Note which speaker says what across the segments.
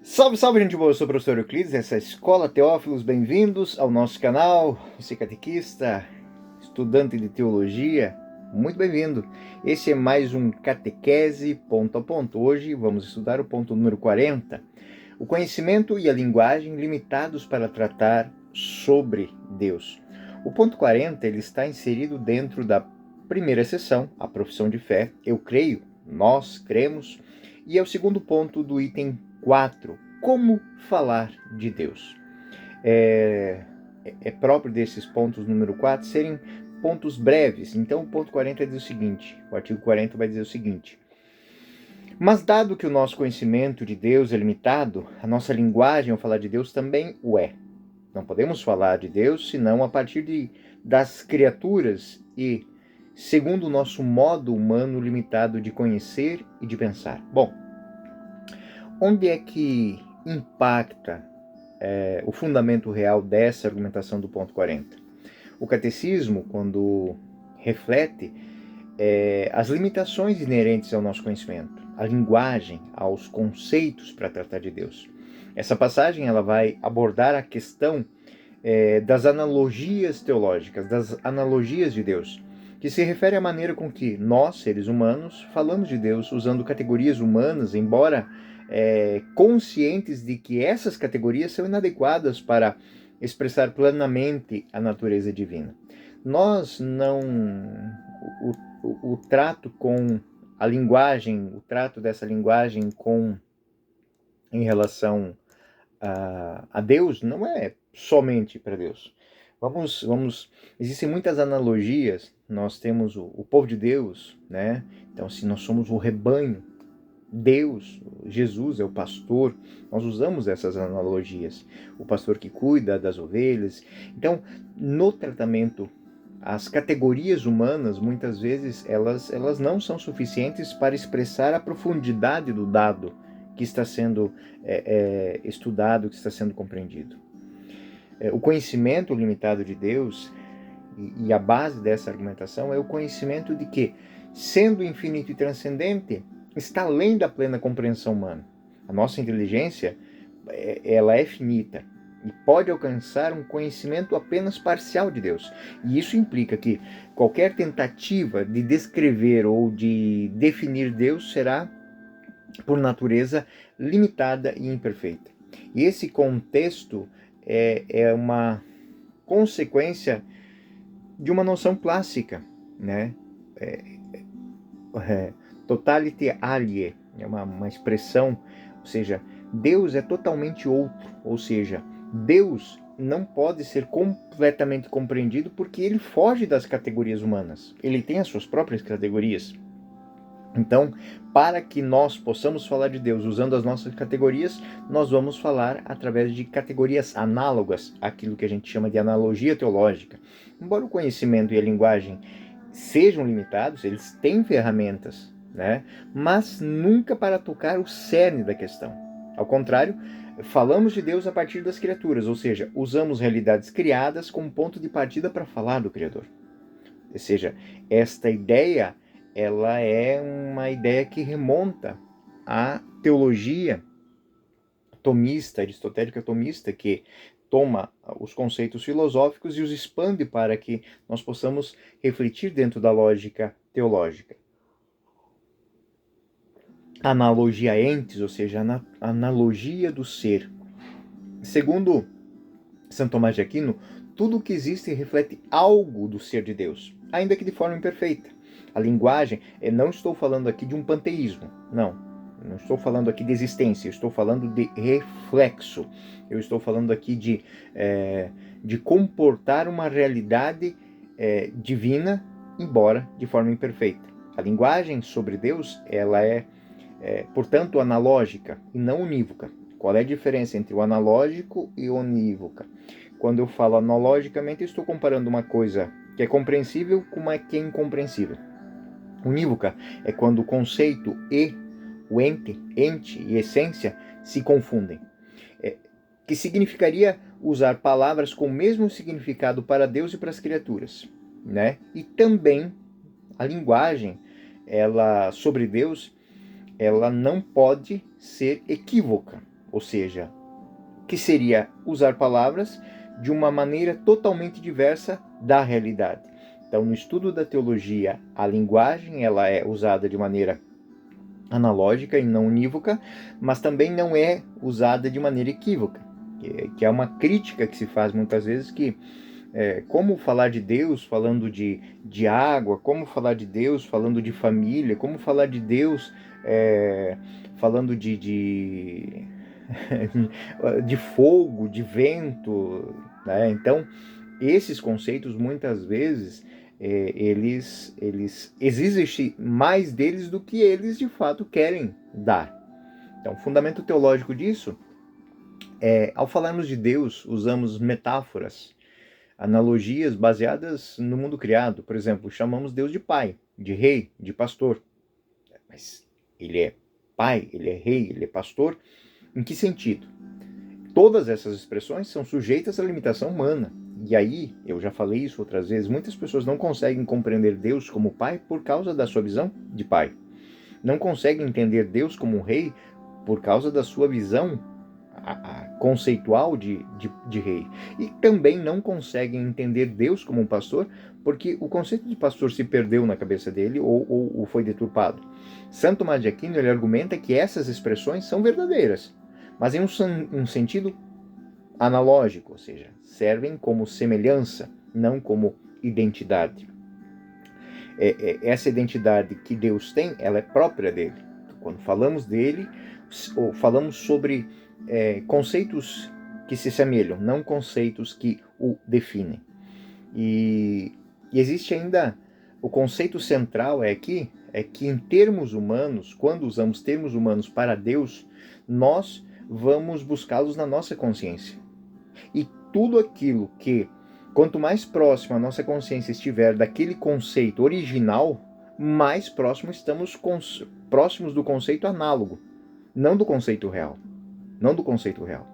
Speaker 1: Salve, salve, gente boa! Eu sou o professor Euclides, essa é a Escola Teófilos. Bem-vindos ao nosso canal. Você catequista, estudante de teologia, muito bem-vindo. Esse é mais um Catequese ponto a ponto. Hoje vamos estudar o ponto número 40. O conhecimento e a linguagem limitados para tratar sobre Deus. O ponto 40 ele está inserido dentro da primeira seção, a profissão de fé. Eu creio, nós cremos. E é o segundo ponto do item 4, como falar de Deus. É próprio desses pontos número 4 serem pontos breves. Então o ponto 40 diz o seguinte, o artigo 40 vai dizer o seguinte: mas dado que o nosso conhecimento de Deus é limitado, a nossa linguagem ao falar de Deus também o é. Não podemos falar de Deus senão a partir das criaturas e segundo o nosso modo humano limitado de conhecer e de pensar. Bom, onde é que impacta o fundamento real dessa argumentação do ponto 40? O catecismo, quando reflete as limitações inerentes ao nosso conhecimento, a linguagem, aos conceitos para tratar de Deus. Essa passagem ela vai abordar a questão das analogias teológicas, das analogias de Deus, que se refere à maneira com que nós, seres humanos, falamos de Deus usando categorias humanas, embora conscientes de que essas categorias são inadequadas para expressar plenamente a natureza divina. Nós não... O trato com a linguagem, o trato dessa linguagem em relação a Deus não é somente para Deus. Existem muitas analogias. Nós temos o povo de Deus, né? Então, se nós somos o rebanho, Deus, Jesus é o pastor, nós usamos essas analogias. O pastor que cuida das ovelhas. Então, no tratamento, as categorias humanas, muitas vezes, elas não são suficientes para expressar a profundidade do dado que está sendo estudado, que está sendo compreendido. O conhecimento limitado de Deus, e a base dessa argumentação, é o conhecimento de que, sendo infinito e transcendente, está além da plena compreensão humana. A nossa inteligência, ela é finita e pode alcançar um conhecimento apenas parcial de Deus. E isso implica que qualquer tentativa de descrever ou de definir Deus será, por natureza, limitada e imperfeita. E esse contexto é uma consequência de uma noção clássica, né? Totality alien, é uma expressão, ou seja, Deus é totalmente outro, ou seja, Deus não pode ser completamente compreendido porque ele foge das categorias humanas, ele tem as suas próprias categorias. Então, para que nós possamos falar de Deus usando as nossas categorias, nós vamos falar através de categorias análogas, aquilo que a gente chama de analogia teológica. Embora o conhecimento e a linguagem sejam limitados, eles têm ferramentas, né? Mas nunca para tocar o cerne da questão. Ao contrário, falamos de Deus a partir das criaturas, ou seja, usamos realidades criadas como ponto de partida para falar do Criador. Ou seja, esta ideia, ela é uma ideia que remonta à teologia tomista, aristotélica tomista, que toma os conceitos filosóficos e os expande para que nós possamos refletir dentro da lógica teológica. Analogia entes, ou seja, a analogia do ser. Segundo São Tomás de Aquino, tudo o que existe reflete algo do ser de Deus, ainda que de forma imperfeita. A linguagem, não estou falando aqui de um panteísmo, não estou falando aqui de existência, eu estou falando de reflexo, eu estou falando aqui de comportar uma realidade divina, embora de forma imperfeita. A linguagem sobre Deus, ela portanto, analógica e não unívoca. Qual é a diferença entre o analógico e o unívoca? Quando eu falo analogicamente, eu estou comparando uma coisa que é compreensível com uma que é incompreensível. Unívoca é quando o conceito e o ente e essência se confundem. Que significaria usar palavras com o mesmo significado para Deus e para as criaturas, né? E também a linguagem, ela sobre Deus, ela não pode ser equívoca. ou seja, que seria usar palavras de uma maneira totalmente diversa da realidade. Então, no estudo da teologia, a linguagem ela é usada de maneira analógica e não unívoca, mas também não é usada de maneira equívoca, que é uma crítica que se faz muitas vezes que como falar de Deus falando de água, como falar de Deus falando de família, como falar de Deus falando de fogo, de vento, né? Então, esses conceitos muitas vezes eles exigem mais deles do que eles de fato querem dar. Então, o fundamento teológico disso ao falarmos de Deus, usamos metáforas, analogias baseadas no mundo criado. Por exemplo, chamamos Deus de pai, de rei, de pastor. Mas ele é pai, ele é rei, ele é pastor. Em que sentido? Todas essas expressões são sujeitas à limitação humana. E aí, eu já falei isso outras vezes, muitas pessoas não conseguem compreender Deus como pai por causa da sua visão de pai. Não conseguem entender Deus como um rei por causa da sua visão conceitual de rei. E também não conseguem entender Deus como um pastor, porque o conceito de pastor se perdeu na cabeça dele ou foi deturpado. Santo Tomás de Aquino ele argumenta que essas expressões são verdadeiras, mas em um sentido analógico, ou seja, servem como semelhança, não como identidade. Essa identidade que Deus tem, ela é própria dele. Quando falamos dele, ou falamos sobre conceitos que se semelham, não conceitos que o definem. E existe ainda o conceito central é que em termos humanos, quando usamos termos humanos para Deus, nós vamos buscá-los na nossa consciência. E tudo aquilo que, quanto mais próximo a nossa consciência estiver daquele conceito original, mais estamos próximos do conceito análogo, não do conceito real. Não do conceito real.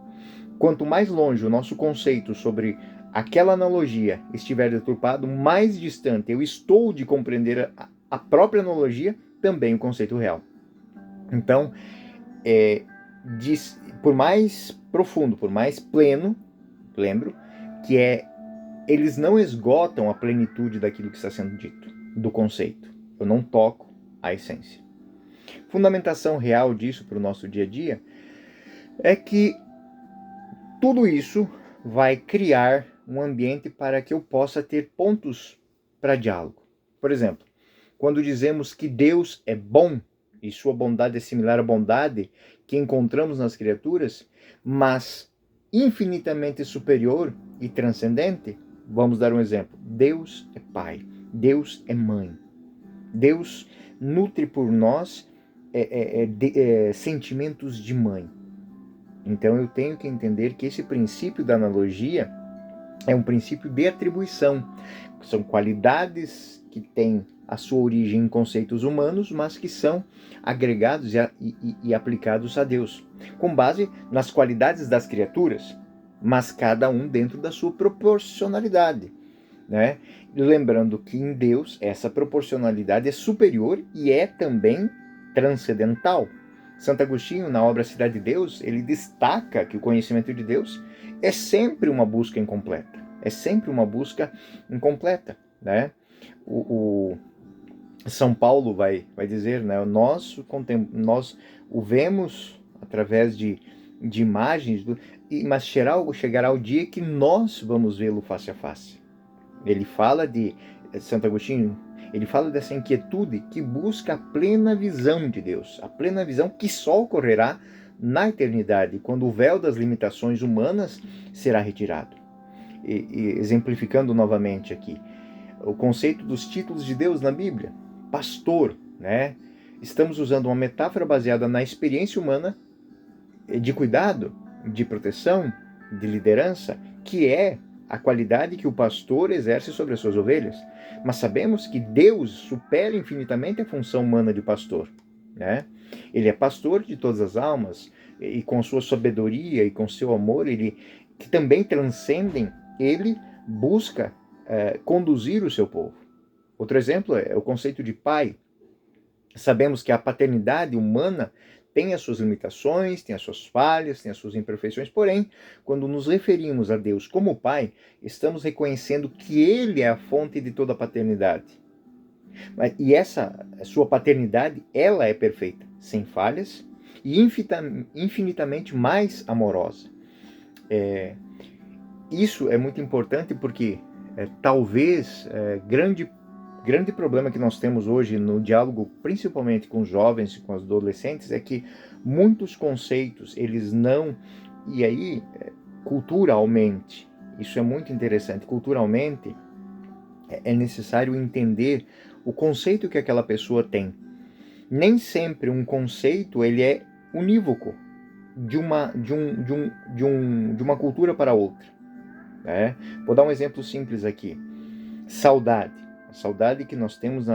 Speaker 1: Quanto mais longe o nosso conceito sobre aquela analogia estiver deturpado, mais distante eu estou de compreender a própria analogia, também o conceito real. Então, por mais profundo, por mais pleno, lembro, que eles não esgotam a plenitude daquilo que está sendo dito, do conceito. Eu não toco a essência. Fundamentação real disso para o nosso dia a dia é que tudo isso vai criar um ambiente para que eu possa ter pontos para diálogo. Por exemplo, quando dizemos que Deus é bom e sua bondade é similar à bondade que encontramos nas criaturas, mas infinitamente superior e transcendente, vamos dar um exemplo. Deus é pai, Deus é mãe. Deus nutre por nós sentimentos de mãe. Então eu tenho que entender que esse princípio da analogia é um princípio de atribuição. São qualidades que têm a sua origem em conceitos humanos, mas que são agregados e aplicados a Deus, com base nas qualidades das criaturas, mas cada um dentro da sua proporcionalidade, né? Lembrando que em Deus essa proporcionalidade é superior e é também transcendental. Santo Agostinho, na obra Cidade de Deus, ele destaca que o conhecimento de Deus é sempre uma busca incompleta. É sempre uma busca incompleta, né? O São Paulo vai dizer, né? Nós o vemos através de imagens, mas chegará o dia que nós vamos vê-lo face a face. Ele fala Santo Agostinho, ele fala dessa inquietude que busca a plena visão de Deus, a plena visão que só ocorrerá na eternidade, quando o véu das limitações humanas será retirado. E exemplificando novamente aqui, o conceito dos títulos de Deus na Bíblia, pastor, né? Estamos usando uma metáfora baseada na experiência humana de cuidado, de proteção, de liderança, que é a qualidade que o pastor exerce sobre as suas ovelhas. Mas sabemos que Deus supera infinitamente a função humana de pastor, né? Ele é pastor de todas as almas, e com sua sabedoria e com seu amor, que também transcendem, ele busca conduzir o seu povo. Outro exemplo é o conceito de pai. Sabemos que a paternidade humana tem as suas limitações, tem as suas falhas, tem as suas imperfeições, porém, quando nos referimos a Deus como Pai, estamos reconhecendo que Ele é a fonte de toda a paternidade. E essa sua paternidade, ela é perfeita, sem falhas e infinitamente mais amorosa. Isso é muito importante porque talvez grande problema que nós temos hoje no diálogo, principalmente com os jovens e com os adolescentes, é que muitos conceitos, eles não... E aí, culturalmente, isso é muito interessante, culturalmente é necessário entender o conceito que aquela pessoa tem. Nem sempre um conceito ele é unívoco de uma cultura para outra. Né? Vou dar um exemplo simples aqui. Saudade. A saudade que nós temos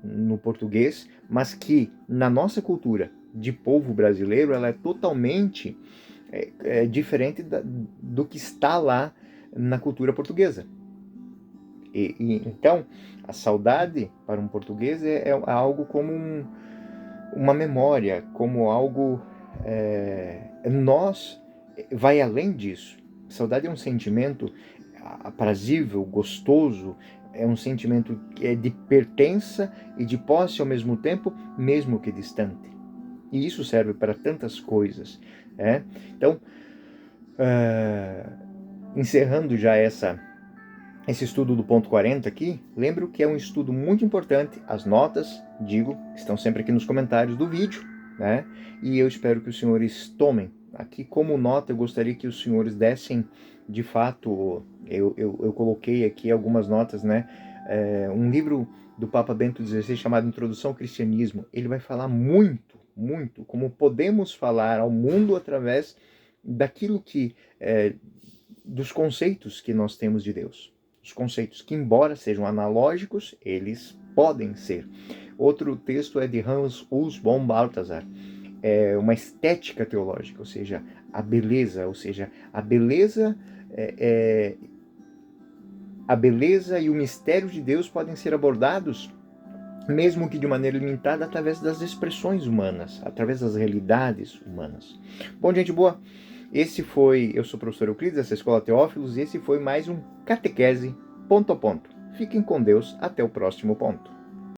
Speaker 1: no português, mas que na nossa cultura de povo brasileiro ela é totalmente diferente do que está lá na cultura portuguesa. Então, a saudade para um português é algo como uma memória, como algo... vai além disso. Saudade é um sentimento aprazível, gostoso, é um sentimento de pertença e de posse ao mesmo tempo, mesmo que distante. E isso serve para tantas coisas. Então, encerrando já esse estudo do ponto 40 aqui, lembro que é um estudo muito importante. As notas, estão sempre aqui nos comentários do vídeo, né? E eu espero que os senhores tomem. Aqui como nota, eu gostaria que os senhores dessem, de fato, eu coloquei aqui algumas notas, né? Um livro do Papa Bento XVI chamado Introdução ao Cristianismo. Ele vai falar muito como podemos falar ao mundo através daquilo que... dos conceitos que nós temos de Deus. Os conceitos que, embora sejam analógicos, eles podem ser. Outro texto é de Hans Urs von Balthasar. É uma estética teológica, ou seja, a beleza e o mistério de Deus podem ser abordados, mesmo que de maneira limitada, através das expressões humanas, através das realidades humanas. Bom, gente boa, eu sou o professor Euclides, dessa Escola Teófilos, e esse foi mais um Catequese Ponto a Ponto. Fiquem com Deus, até o próximo ponto.